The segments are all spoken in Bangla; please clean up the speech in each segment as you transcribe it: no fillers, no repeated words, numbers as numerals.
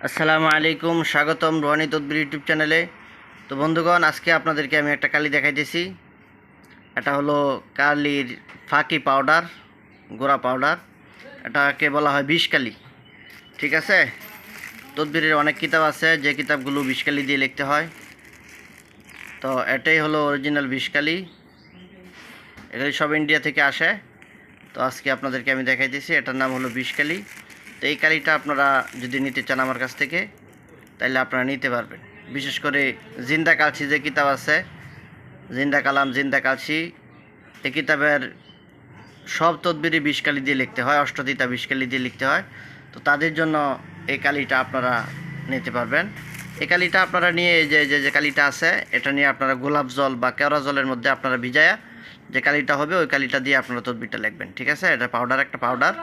আসসালামু আলাইকুম, স্বাগতম রোহানি তদবির ইউটিউব চ্যানেলে। তো বন্ধুগণ, আজকে আপনাদেরকে আমি একটা কালি দেখাইতেছি। এটা হলো কালির ফাঁকি পাউডার, গোড়া পাউডার। এটাকে বলা হয় বিষকালি। ঠিক আছে, তদবিরের অনেক কিতাব আছে, যে কিতাবগুলো বিষকালি দিয়ে লিখতে হয়। তো এটাই হলো অরিজিনাল বিষকালি। এগুলি সব ইন্ডিয়া থেকে আসে। তো আজকে আপনাদেরকে আমি দেখাইতেছি, এটার নাম হলো বিষকালি। তো এই কালিটা আপনারা যদি নিতে চান আমার কাছ থেকে, তাইলে আপনারা নিতে পারবেন। বিশেষ করে জিন্দা কালসি যে কিতাব আছে, জিন্দা কালাম, জিন্দা কালসি, এই কিতাবের সব তদবিরই বিষকালি দিয়ে লিখতে হয়, অষ্টদিতা বিষকালি দিয়ে লিখতে হয়। তো তাদের জন্য এই কালিটা আপনারা নিতে পারবেন। এই কালিটা আপনারা নিয়ে যে যে যে কালিটা আছে, এটা নিয়ে আপনারা গোলাপ জল বা কেওড়া জলের মধ্যে আপনারা ভিজায়া যে কালিটা হবে, ওই কালিটা দিয়ে আপনারা তদবিরটা লিখবেন। ঠিক আছে, এটা পাউডার, একটা পাউডার।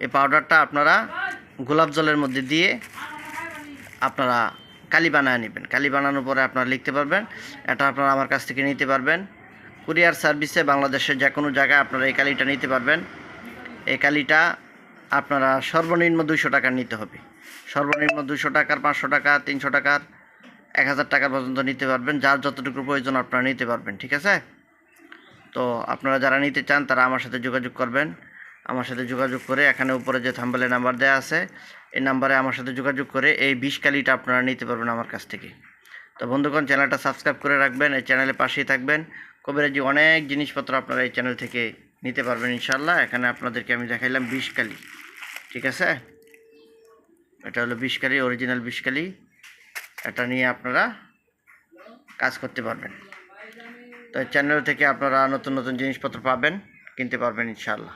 এই পাউডারটা আপনারা গোলাপ জলের মধ্যে দিয়ে আপনারা কালি বানায় নেবেন। কালি বানানোর পরে আপনারা লিখতে পারবেন। এটা আপনারা আমার কাছ থেকে নিতে পারবেন। কুরিয়ার সার্ভিসে বাংলাদেশের যে কোনো জায়গায় আপনারা এই কালিটা নিতে পারবেন। এই কালিটা আপনারা সর্বনিম্ন 200 টাকার নিতে হবে। সর্বনিম্ন 200 টাকার, 500 টাকা, 300 টাকার, 1000 টাকার পর্যন্ত নিতে পারবেন। যার যতটুকু প্রয়োজন আপনারা নিতে পারবেন। ঠিক আছে, তো আপনারা যারা নিতে চান তারা আমার সাথে যোগাযোগ করবেন। আমার সাথে যোগাযোগ করে এখানে উপরে যে থাম্বনেলে নাম্বার দেওয়া আছে, এই নাম্বারে আমার সাথে যোগাযোগ করে এই বিষকালিটা আপনারা নিতে পারবেন আমার কাছ থেকে। তো বন্ধুগণ, চ্যানেলটা সাবস্ক্রাইব করে রাখবেন, এই চ্যানেলের পাশেই থাকবেন। কবিরাজি অনেক জিনিসপত্র আপনারা এই চ্যানেল থেকে নিতে পারবেন ইনশাল্লাহ। এখানে আপনাদেরকে আমি দেখাইলাম বিষকালি। ঠিক আছে, এটা হলো বিষকালি, অরিজিনাল বিষকালি। এটা নিয়ে আপনারা কাজ করতে পারবেন। তো চ্যানেল থেকে আপনারা নতুন নতুন জিনিসপত্র পাবেন, কিনতে পারবেন ইনশাল্লাহ।